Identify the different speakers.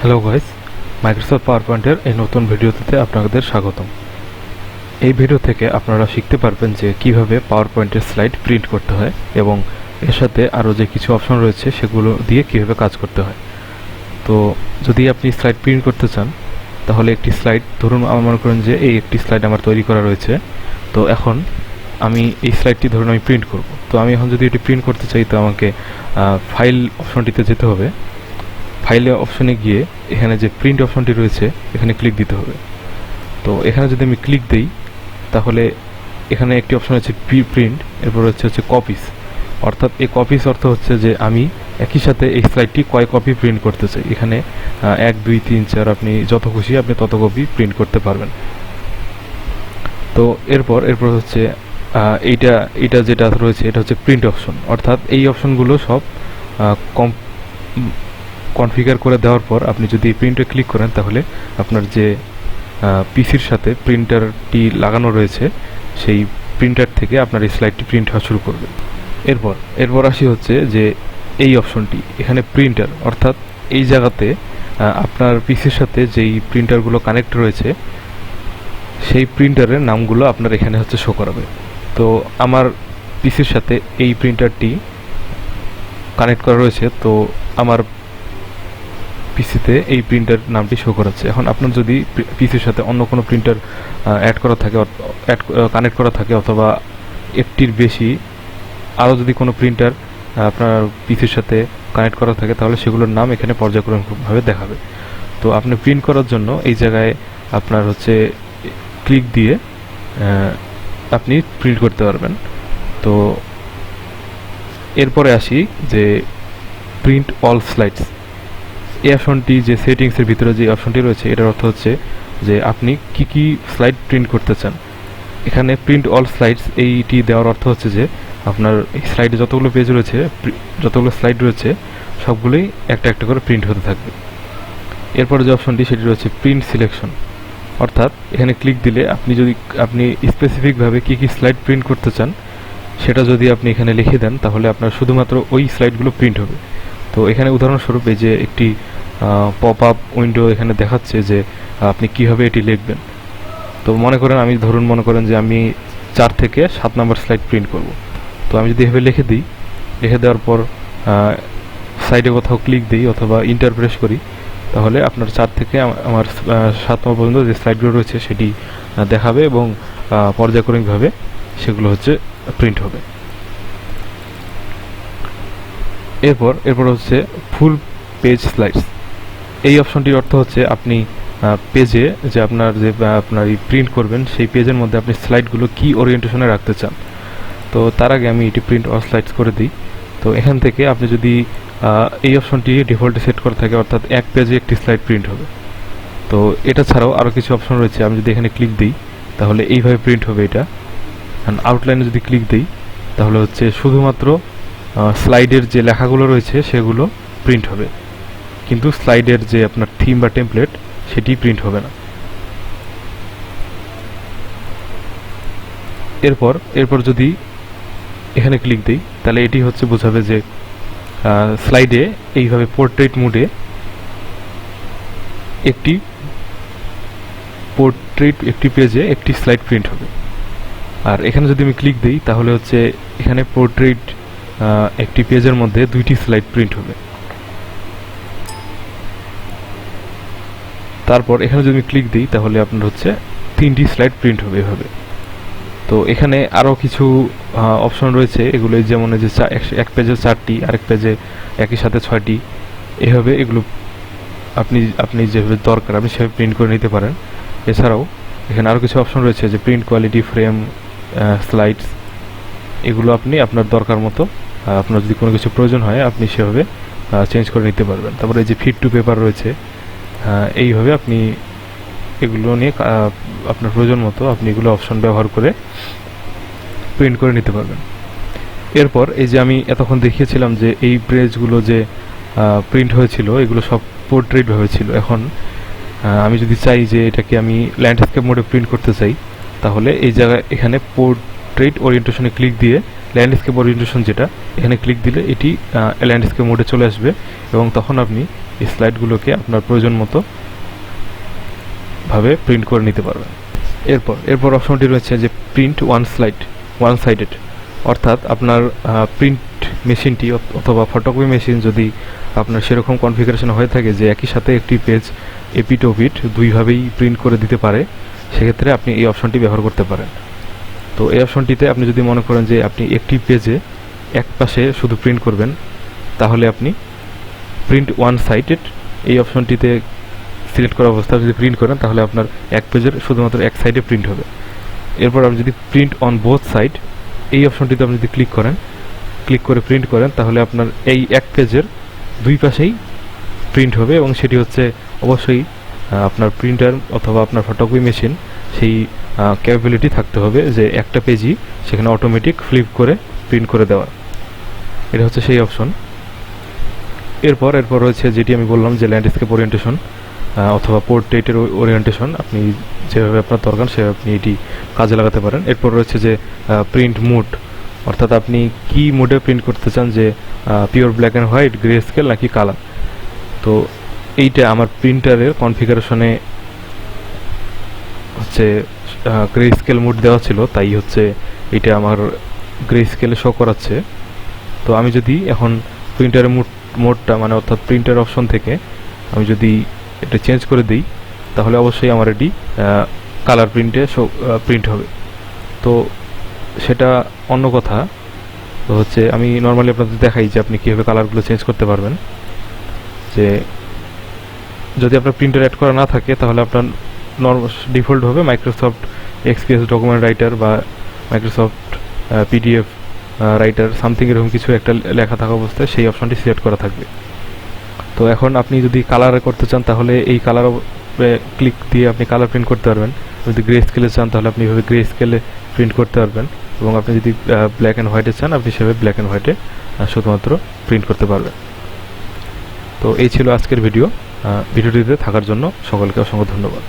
Speaker 1: Hello guys, Microsoft পাওয়ারপয়েন্টের এই নতুন ভিডিওতে আপনাদের স্বাগতম। এই ভিডিও থেকে আপনারা শিখতে পারবেন যে কিভাবে পাওয়ারপয়েন্টের স্লাইড প্রিন্ট করতে হয় এবং এর সাথে আরও যে কিছু অপশন রয়েছে সেগুলো দিয়ে কিভাবে কাজ করতে হয়। তো যদি আপনি স্লাইড প্রিন্ট করতে চান তাহলে একটি স্লাইড ধরুন আমার মনে করেন যে এই একটি স্লাইড আমার তৈরি করা রয়েছে। তো এখন আমি এই স্লাইডটি ধরুন আমি প্রিন্ট করব। তো আমি এখন যদি এটি প্রিন্ট করতে চাই তো আমাকে ফাইল অপশনটিতে যেতে হবে। ফাইলে অপশনে গিয়ে এখানে যে প্রিন্ট অপশনটি রয়েছে এখানে ক্লিক দিতে হবে। তো এখানে যদি আমি ক্লিক দিই তাহলে এখানে একটি অপশন আছে প্রিন্ট, এরপর হচ্ছে কপিস। অর্থাৎ এই কপিস অর্থ হচ্ছে যে আমি একই সাথে এই স্লাইডটি কয় কপি প্রিন্ট করতে চাই। এখানে 1 2 3 4 আপনি যত খুশি আপনি তত কপি প্রিন্ট করতে পারবেন। তো এরপর হচ্ছে এইটা যেটা রয়েছে এটা হচ্ছে প্রিন্ট অপশন। অর্থাৎ এই অপশনগুলো সব কনফিগার করে দেওয়ার পর আপনি যদি প্রিন্টে ক্লিক করেন তাহলে আপনার যে পিসির সাথে প্রিন্টারটি লাগানো রয়েছে সেই প্রিন্টার থেকে আপনার এই স্লাইডটি প্রিন্ট হওয়া শুরু করবে। এরপর আসি হচ্ছে যে এই অপশনটি এখানে প্রিন্টার, অর্থাৎ এই জায়গাতে আপনার পিসির সাথে যেই প্রিন্টারগুলো কানেক্ট রয়েছে সেই প্রিন্টারের নামগুলো আপনার এখানে হচ্ছে শো করাবে। তো আমার পিসির সাথে এই প্রিন্টারটি কানেক্ট করা রয়েছে, তো আমার পিসিতে এই প্রিন্টার নামটি শো করাচ্ছে। এখন আপনার যদি পিসির সাথে অন্য কোনো প্রিন্টার কানেক্ট করা থাকে অথবা একটির বেশি আরও যদি কোনো প্রিন্টার আপনার পিসির সাথে কানেক্ট করা থাকে তাহলে সেগুলোর নাম এখানে পর্যায়ক্রমিকভাবে দেখাবে। তো আপনি প্রিন্ট করার জন্য এই জায়গায় আপনার হচ্ছে ক্লিক দিয়ে আপনি প্রিন্ট করতে পারবেন। তো এরপরে আসি যে প্রিন্ট অল স্লাইডস। এই অপশনটি যে সেটিংসের ভিতরে যে অপশনটি রয়েছে এটার অর্থ হচ্ছে যে আপনি কি স্লাইড প্রিন্ট করতে চান। এখানে প্রিন্ট অল স্লাইডস এইটি দেওয়ার অর্থ হচ্ছে যে আপনার এই স্লাইডে যতগুলো পেজ রয়েছে, যতগুলো স্লাইড রয়েছে সবগুলোই একটা একটা করে প্রিন্ট হতে থাকবে। এরপরে যে অপশনটি সেটি রয়েছে প্রিন্ট সিলেকশন। অর্থাৎ এখানে ক্লিক দিলে আপনি স্পেসিফিকভাবে কি স্লাইড প্রিন্ট করতে চান সেটা যদি আপনি এখানে লিখে দেন তাহলে আপনার শুধুমাত্র ওই স্লাইডগুলো প্রিন্ট হবে। তো এখানে উদাহরণস্বরূপ এই যে একটি পপ আপ উইন্ডো এখানে দেখাচ্ছে যে আপনি কিভাবে এটি লিখবেন। তো মনে করেন যে আমি 4 থেকে 7 নম্বর স্লাইড প্রিন্ট করব। তো আমি যদি এভাবে লিখে দেওয়ার পর সাইডে কোথাও ক্লিক দিই অথবা ইন্টার প্রেস করি তাহলে আপনার 4 থেকে আমার 7 নম্বর পর্যন্ত যে স্লাইডগুলো রয়েছে সেটি দেখাবে এবং পর্যায়ক্রমিকভাবে সেগুলো হচ্ছে প্রিন্ট হবে। এরপর হচ্ছে ফুল পেজ স্লাইডস। এই অপশনটির অর্থ হচ্ছে আপনি পেজে যে আপনার প্রিন্ট করবেন সেই পেজের মধ্যে আপনি স্লাইডগুলো কি ওরিয়েন্টেশনে রাখতে চান। তো তার আগে আমি এটি প্রিন্ট অল স্লাইডস করে দিই। তো এখান থেকে আপনি যদি এই অপশনটি ডিফল্টে সেট করা থাকে অর্থাৎ এক পেজে একটি স্লাইড প্রিন্ট হবে। তো এটা ছাড়াও আরও কিছু অপশন রয়েছে, আমি যদি এখানে ক্লিক দিই তাহলে এইভাবে প্রিন্ট হবে এটা। আউটলাইনে যদি ক্লিক দিই তাহলে হচ্ছে শুধুমাত্র স্লাইডের যে লেখাগুলো রয়েছে সেগুলো প্রিন্ট হবে, কিন্তু স্লাইডের যে আপনার থিম বা টেমপ্লেট সেটি প্রিন্ট হবে না। এরপর যদি এখানে ক্লিক দিই তাহলে এটি হচ্ছে বোঝাবে যে স্লাইডে এইভাবে পোর্ট্রেট মোডে একটি পেজে একটি স্লাইড প্রিন্ট হবে। আর এখানে যদি আমি ক্লিক দিই তাহলে হচ্ছে এখানে পোর্ট্রেট একটি পেজের মধ্যে 2টি স্লাইড প্রিন্ট হবে। তারপর এখানে যদি আমি ক্লিক দিই তাহলে আপনার হচ্ছে 3টি স্লাইড প্রিন্ট হবে এভাবে। তো এখানে আরও কিছু অপশন রয়েছে, এগুলো যেমন যে এক পেজে 4টি, আরেক পেজে একই সাথে 6টি, এভাবে এগুলো আপনি যেভাবে দরকার আপনি সেভাবে প্রিন্ট করে নিতে পারেন। এছাড়াও এখানে আরও কিছু অপশন রয়েছে যে প্রিন্ট কোয়ালিটি, ফ্রেম, স্লাইডস, এগুলো আপনি আপনার দরকার মতো আপনার যদি কোনো কিছু প্রয়োজন হয় আপনি সেভাবে চেঞ্জ করে নিতে পারবেন। তারপরে এই যে ফিট টু পেপার রয়েছে, এইভাবে আপনি এগুলো নিয়ে আপনার প্রয়োজন মতো আপনি এগুলো অপশন ব্যবহার করে প্রিন্ট করে নিতে পারবেন। এরপর এই যে আমি এতক্ষণ দেখিয়েছিলাম যে এই পেজগুলো যে প্রিন্ট হয়েছিল এগুলো সব পোর্ট্রেটভাবে ছিল। এখন আমি যদি চাই যে এটাকে আমি ল্যান্ডস্কেপ মোডে প্রিন্ট করতে চাই তাহলে এই জায়গায় এখানে পোর্ট্রেট ওরিয়েন্টেশনে ক্লিক দিয়ে ল্যান্ডস্কেপ ওরিয়েন্টেশন যেটা, এখানে ক্লিক দিলে এটি ল্যান্ডস্কেপ মোডে চলে আসবে এবং তখন আপনি এই স্লাইডগুলোকে আপনার প্রয়োজন মতো ভাবে প্রিন্ট করে নিতে পারবেন। এরপর অপশনটি রয়েছে যে প্রিন্ট ওয়ান সাইডেড, অর্থাৎ আপনার প্রিন্ট মেশিনটি অথবা ফটোকপি মেশিন যদি আপনার সেরকম কনফিগারেশন হয়ে থাকে যে একই সাথে একটি পেজ এপিট ওপিট দুইভাবেই প্রিন্ট করে দিতে পারে, সেক্ষেত্রে আপনি এই অপশনটি ব্যবহার করতে পারেন। তো এই অপশনটিতে আপনি যদি মনে করেন যে আপনি একটি পেজে এক পাশে শুধু প্রিন্ট করবেন, তাহলে আপনি প্রিন্ট ওয়ান সাইডেড এই অপশনটিতে সিলেক্ট করা অবস্থায় যদি প্রিন্ট করেন, তাহলে আপনার এক পেজের শুধুমাত্র এক সাইডে প্রিন্ট হবে। এরপর আপনি যদি প্রিন্ট অন বোথ সাইড এই অপশনটিতে আপনি যদি ক্লিক করে প্রিন্ট করেন, তাহলে আপনার এই এক পেজের দুই পাশেই প্রিন্ট হবে এবং সেটি হচ্ছে অবশ্যই আপনার প্রিন্টার অথবা আপনার ফটোকপি মেশিন সেই ক্যাপাবিলিটি থাকতে হবে যে একটা পেজই সেখানে অটোমেটিক ফ্লিপ করে প্রিন্ট করে দেওয়া। এটা হচ্ছে সেই অপশন। এরপর রয়েছে যেটি আমি বললাম যে ল্যান্ডস্কেপ ওরিয়েন্টেশন অথবা পোর্ট্রেটের ওরিয়েন্টেশন, আপনি যেভাবে আপনার দরকার সেভাবে আপনি এটি কাজে লাগাতে পারেন। এরপর রয়েছে যে প্রিন্ট মোড, অর্থাৎ আপনি কি মোডে প্রিন্ট করতে চান, যে pure black and white, grey scale নাকি কালার। তো এইটা আমার প্রিন্টারের কনফিগারেশনে হচ্ছে গ্রে স্কেল মোড দেওয়া ছিল, তাই হচ্ছে এটা আমার গ্রে স্কেলে শো করাচ্ছে। তো আমি যদি এখন প্রিন্টারের মোডটা মানে অর্থাৎ প্রিন্টার অপশন থেকে আমি যদি এটা চেঞ্জ করে দিই, তাহলে অবশ্যই আমার এটি কালার প্রিন্টে প্রিন্ট হবে। তো সেটা অন্য কথা। তো হচ্ছে আমি নর্মালি আপনাদের দেখাই যে আপনি কীভাবে কালারগুলো চেঞ্জ করতে পারবেন। যে যদি আপনার প্রিন্টার অ্যাড করা না থাকে, তাহলে আপনার ডিফল্টভাবে মাইক্রোসফট এক্সপিএস ডকুমেন্ট রাইটার বা মাইক্রোসফট পিডিএফ রাইটার সামথিং এরকম কিছু একটা লেখা থাকা অবস্থায় সেই অপশনটি সিলেক্ট করা থাকবে। তো এখন আপনি যদি কালার করতে চান, তাহলে এই কালার ক্লিক দিয়ে আপনি কালার প্রিন্ট করতে পারবেন। যদি গ্রে স্কেলে চান, তাহলে আপনি এভাবে গ্রে স্কেলে প্রিন্ট করতে পারবেন, এবং আপনি যদি ব্ল্যাক অ্যান্ড হোয়াইটে চান, আপনি সেভাবে ব্ল্যাক অ্যান্ড হোয়াইটে শুধুমাত্র প্রিন্ট করতে পারবেন। তো এই ছিল আজকের ভিডিওটিতে থাকার জন্য সকলকে অসংখ্য ধন্যবাদ।